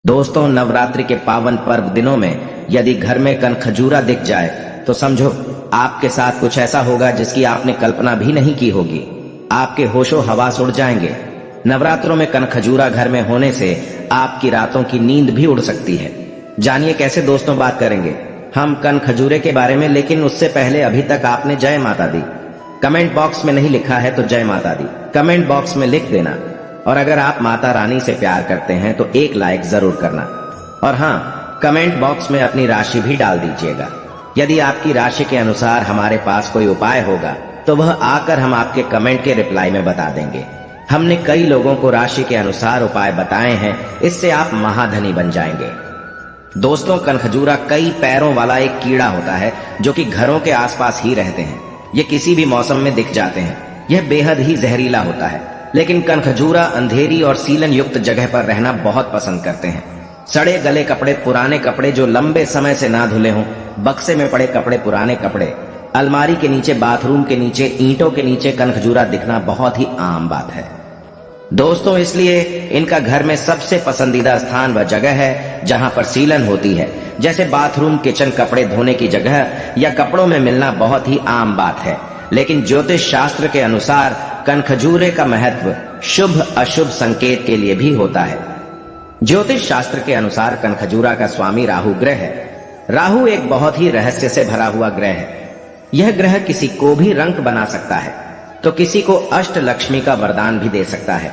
दोस्तों, नवरात्रि के पावन पर्व दिनों में यदि घर में कनखजूरा दिख जाए तो समझो आपके साथ कुछ ऐसा होगा जिसकी आपने कल्पना भी नहीं की होगी। आपके होशो हवास उड़ जाएंगे। नवरात्रों में कनखजूरा घर में होने से आपकी रातों की नींद भी उड़ सकती है। जानिए कैसे दोस्तों बात करेंगे हम कनखजूरे के बारे में, लेकिन उससे पहले अभी तक आपने जय माता दी कमेंट बॉक्स में नहीं लिखा है तो जय माता दी कमेंट बॉक्स में लिख देना। और अगर आप माता रानी से प्यार करते हैं तो एक लाइक जरूर करना। और हाँ, कमेंट बॉक्स में अपनी राशि भी डाल दीजिएगा। यदि आपकी राशि के अनुसार हमारे पास कोई उपाय होगा तो वह आकर हम आपके कमेंट के रिप्लाई में बता देंगे। हमने कई लोगों को राशि के अनुसार उपाय बताए हैं, इससे आप महाधनी बन जाएंगे। दोस्तों, कनखजूरा कई पैरों वाला एक कीड़ा होता है जो कि घरों के आसपास ही रहते हैं। ये किसी भी मौसम में दिख जाते हैं। यह बेहद ही जहरीला होता है, लेकिन कनखजूरा अंधेरी और सीलन युक्त जगह पर रहना बहुत पसंद करते हैं। सड़े गले कपड़े, पुराने कपड़े जो लंबे समय से ना धुले हों, बक्से में पड़े कपड़े, पुराने कपड़े, अलमारी के नीचे, बाथरूम के नीचे, ईंटों के नीचे कनखजूरा दिखना बहुत ही आम बात है। दोस्तों, इसलिए इनका घर में सबसे पसंदीदा स्थान व जगह है जहां पर सीलन होती है, जैसे बाथरूम, किचन, कपड़े धोने की जगह या कपड़ों में मिलना बहुत ही आम बात है। लेकिन ज्योतिष शास्त्र के अनुसार कनखजूरे का महत्व शुभ अशुभ संकेत के लिए भी होता है। ज्योतिष शास्त्र के अनुसार कनखजूरा का स्वामी राहु ग्रह है। राहु एक बहुत ही रहस्य से भरा हुआ ग्रह है। यह ग्रह किसी को भी रंक बना सकता है तो किसी को अष्ट लक्ष्मी का वरदान भी दे सकता है,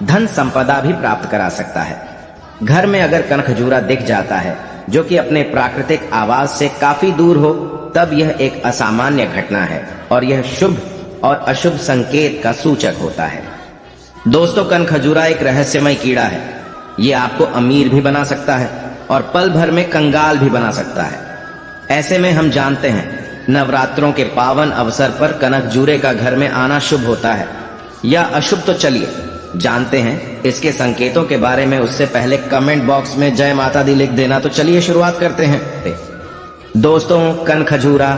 धन संपदा भी प्राप्त करा सकता है। घर में अगर कनखजूरा दिख जाता है जो कि अपने प्राकृतिक आवास से काफी दूर हो, तब यह एक असामान्य घटना है और यह शुभ और अशुभ संकेत का सूचक होता है। दोस्तों, कनखजूरा एक रहस्यमय कीड़ा है। ये आपको अमीर भी बना सकता है और पल भर में कंगाल भी बना सकता है। ऐसे में हम जानते हैं नवरात्रों के पावन अवसर पर कनखजूरे का घर में आना शुभ होता है या अशुभ, तो चलिए जानते हैं इसके संकेतों के बारे में। उससे पहले कमेंट बॉक्स में जय माता दी लिख देना। तो चलिए शुरुआत करते हैं। दोस्तों, कनखजूरा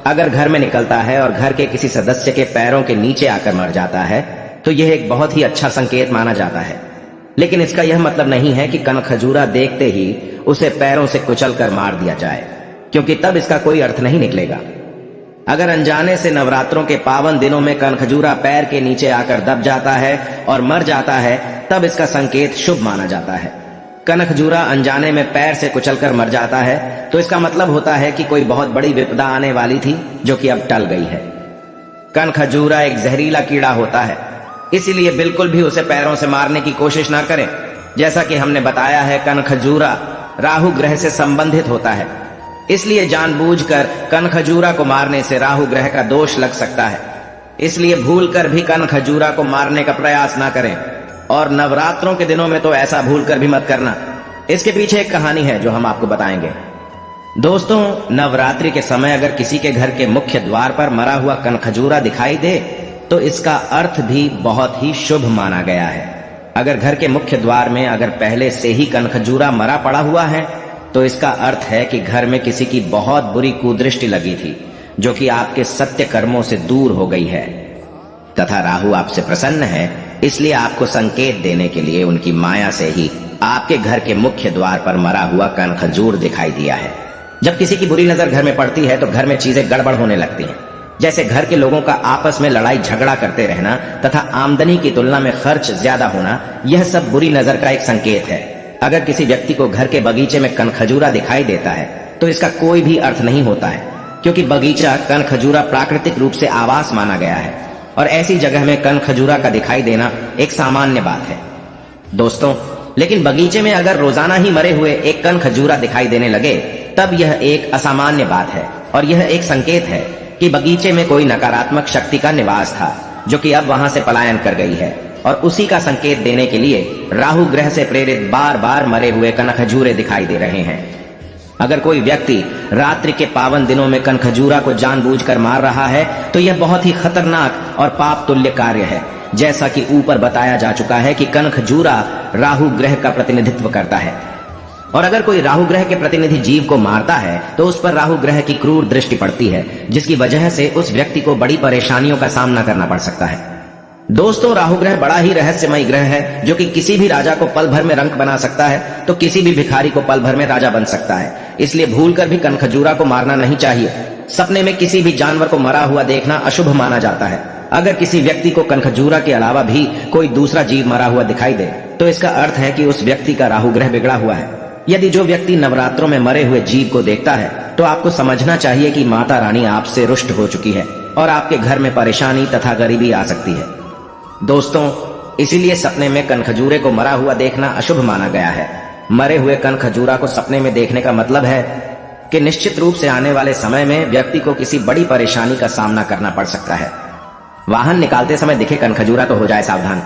अगर घर में निकलता है और घर के किसी सदस्य के पैरों के नीचे आकर मर जाता है तो यह एक बहुत ही अच्छा संकेत माना जाता है। लेकिन इसका यह मतलब नहीं है कि कनखजूरा देखते ही उसे पैरों से कुचल कर मार दिया जाए, क्योंकि तब इसका कोई अर्थ नहीं निकलेगा। अगर अनजाने से नवरात्रों के पावन दिनों में कनखजूरा पैर के नीचे आकर दब जाता है और मर जाता है, तब इसका संकेत शुभ माना जाता है। कनखजूरा अनजाने में पैर से कुचलकर मर जाता है तो इसका मतलब होता है कि कोई बहुत बड़ी विपदा आने वाली थी जो कि अब टल गई है। कनखजूरा एक जहरीला कीड़ा होता है, इसीलिए बिल्कुल भी उसे पैरों से मारने की कोशिश ना करें। जैसा कि हमने बताया है, कनखजूरा राहु ग्रह से संबंधित होता है, इसलिए जानबूझकर कनखजूरा को मारने से राहु ग्रह का दोष लग सकता है। इसलिए भूलकर भी कनखजूरा को मारने का प्रयास ना करें, और नवरात्रों के दिनों में तो ऐसा भूलकर भी मत करना। इसके पीछे एक कहानी है जो हम आपको बताएंगे। दोस्तों, नवरात्रि के समय अगर किसी के घर के मुख्य द्वार पर मरा हुआ कनखजूरा दिखाई दे तो इसका अर्थ भी बहुत ही शुभ माना गया है। अगर घर के मुख्य द्वार में अगर पहले से ही कनखजूरा मरा पड़ा हुआ है तो इसका अर्थ है कि घर में किसी की बहुत बुरी कुदृष्टि लगी थी जो कि आपके सत्य कर्मों से दूर हो गई है, तथा राहु आपसे प्रसन्न है। इसलिए आपको संकेत देने के लिए उनकी माया से ही आपके घर के मुख्य द्वार पर मरा हुआ कनखजूर दिखाई दिया है। जब किसी की बुरी नजर घर में पड़ती है तो घर में चीजें गड़बड़ होने लगती हैं, जैसे घर के लोगों का आपस में लड़ाई झगड़ा करते रहना तथा आमदनी की तुलना में खर्च ज्यादा होना, यह सब बुरी नजर का एक संकेत है। अगर किसी व्यक्ति को घर के बगीचे में कनखजूरा दिखाई देता है तो इसका कोई भी अर्थ नहीं होता है, क्योंकि बगीचा कनखजूरा प्राकृतिक रूप से आवास माना गया है और ऐसी जगह में कनखजूरा का दिखाई देना एक सामान्य बात है। दोस्तों, लेकिन बगीचे में अगर रोजाना ही मरे हुए एक कनखजूरा दिखाई देने लगे तब यह एक असामान्य बात है और यह एक संकेत है कि बगीचे में कोई नकारात्मक शक्ति का निवास था जो कि अब वहां से पलायन कर गई है, और उसी का संकेत देने के लिए राहु ग्रह से प्रेरित बार बार मरे हुए कनखजूरे दिखाई दे रहे हैं। अगर कोई व्यक्ति रात्रि के पावन दिनों में कनखजूरा को जानबूझकर मार रहा है तो यह बहुत ही खतरनाक और पाप तुल्य कार्य है। जैसा कि ऊपर बताया जा चुका है कि कनखजूरा राहु ग्रह का प्रतिनिधित्व करता है, और अगर कोई राहु ग्रह के प्रतिनिधि जीव को मारता है तो उस पर राहु ग्रह की क्रूर दृष्टि पड़ती है, जिसकी वजह से उस व्यक्ति को बड़ी परेशानियों का सामना करना पड़ सकता है। दोस्तों, राहु ग्रह बड़ा ही रहस्यमय ग्रह है, जो कि किसी भी राजा को पल भर में रंक बना सकता है तो किसी भी भिखारी को पल भर में राजा बन सकता है। इसलिए भूलकर भी कनखजूरा को मारना नहीं चाहिए। सपने में किसी भी जानवर को मरा हुआ देखना अशुभ माना जाता है। अगर किसी व्यक्ति को कनखजूरा के अलावा भी कोई दूसरा जीव मरा हुआ दिखाई दे तो इसका अर्थ है कि उस व्यक्ति का राहु ग्रह बिगड़ा हुआ है। यदि जो व्यक्ति नवरात्रों में मरे हुए जीव को देखता है तो आपको समझना चाहिए कि माता रानी आपसे रुष्ट हो चुकी है और आपके घर में परेशानी तथा गरीबी आ सकती है। दोस्तों, इसीलिए सपने में कनखजूरे को मरा हुआ देखना अशुभ माना गया है। मरे हुए कनखजूरा को सपने में देखने का मतलब है कि निश्चित रूप से आने वाले समय में व्यक्ति को किसी बड़ी परेशानी का सामना करना पड़ सकता है। वाहन निकालते समय दिखे कनखजूरा तो हो जाए सावधान।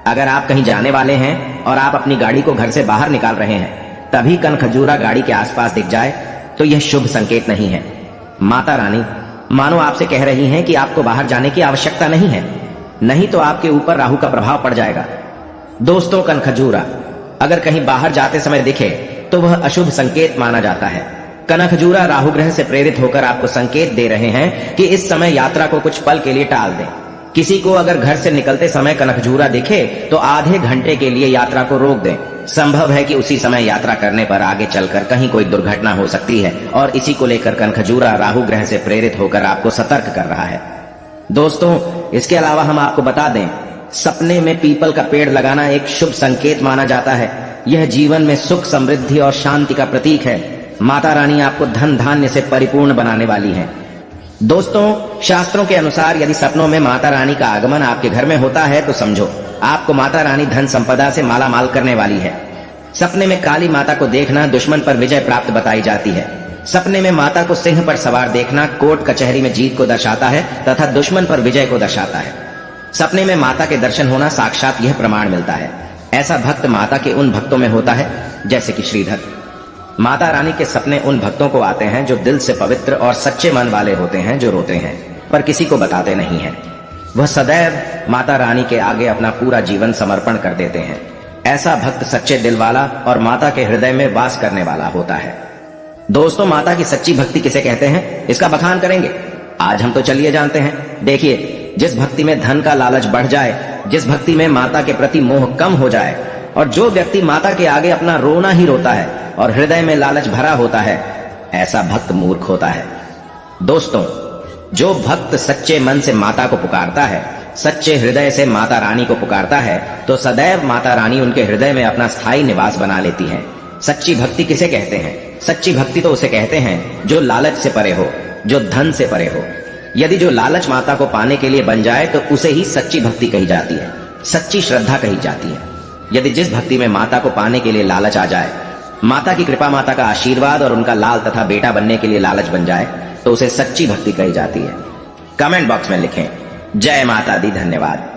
अगर आप कहीं जाने वाले हैं और आप अपनी गाड़ी को घर से बाहर निकाल रहे हैं, तभी कनखजूरा गाड़ी के आसपास दिख जाए तो यह शुभ संकेत नहीं है। माता रानी मानो आपसे कह रही हैं कि आपको बाहर जाने की आवश्यकता नहीं है, नहीं तो आपके ऊपर राहु का प्रभाव पड़ जाएगा। दोस्तों, कनखजूरा अगर कहीं बाहर जाते समय दिखे तो वह अशुभ संकेत माना जाता है। कनखजूरा राहु ग्रह से प्रेरित होकर आपको संकेत दे रहे हैं कि इस समय यात्रा को कुछ पल के लिए टाल दें। किसी को अगर घर से निकलते समय कनखजूरा दिखे तो आधे घंटे के लिए यात्रा को रोक दें। संभव है कि उसी समय यात्रा करने पर आगे चलकर कहीं कोई दुर्घटना हो सकती है और इसी को लेकर कनखजूरा राहु ग्रह से प्रेरित होकर आपको सतर्क कर रहा है। दोस्तों, इसके अलावा हम आपको बता दें, सपने में पीपल का पेड़ लगाना एक शुभ संकेत माना जाता है। यह जीवन में सुख, समृद्धि और शांति का प्रतीक है। माता रानी आपको धन धान्य से परिपूर्ण बनाने वाली है। दोस्तों, शास्त्रों के अनुसार यदि सपनों में माता रानी का आगमन आपके घर में होता है तो समझो आपको माता रानी धन संपदा से माला माल करने वाली है। सपने में काली माता को देखना दुश्मन पर विजय प्राप्त बताई जाती है। सपने में माता को सिंह पर सवार देखना कोर्ट कचहरी में जीत को दर्शाता है तथा दुश्मन पर विजय को दर्शाता है। सपने में माता के दर्शन होना साक्षात यह प्रमाण मिलता है। ऐसा भक्त माता के उन भक्तों में होता है जैसे कि श्रीधर। माता रानी के सपने उन भक्तों को आते हैं जो दिल से पवित्र और सच्चे मन वाले होते हैं, जो रोते हैं पर किसी को बताते नहीं हैं। वह सदैव माता रानी के आगे अपना पूरा जीवन समर्पण कर देते हैं। ऐसा भक्त सच्चे दिल वाला और माता के हृदय में वास करने वाला होता है। दोस्तों, माता की सच्ची भक्ति किसे कहते हैं, इसका बखान करेंगे। आज हम तो चलिए जानते हैं। देखिए, जिस भक्ति में धन का लालच बढ़ जाए, जिस भक्ति में माता के प्रति मोह कम हो जाए और जो व्यक्ति माता के आगे अपना रोना ही रोता है और हृदय में लालच भरा होता है, ऐसा भक्त मूर्ख होता है। दोस्तों, जो भक्त सच्चे मन से माता को पुकारता है, सच्चे हृदय से माता रानी को पुकारता है, तो सदैव माता रानी उनके हृदय में अपना स्थायी निवास बना लेती है। सच्ची भक्ति किसे कहते हैं? सच्ची भक्ति तो उसे कहते हैं जो लालच से परे हो, जो धन से परे हो। यदि जो लालच माता को पाने के लिए बन जाए तो उसे ही सच्ची भक्ति कही जाती है, सच्ची श्रद्धा कही जाती है। यदि जिस भक्ति में माता को पाने के लिए लालच आ जाए, माता की कृपा, माता का आशीर्वाद और उनका लाल तथा बेटा बनने के लिए लालच बन जाए, तो उसे सच्ची भक्ति कही जाती है। कमेंट बॉक्स में लिखें, जय माता दी। धन्यवाद।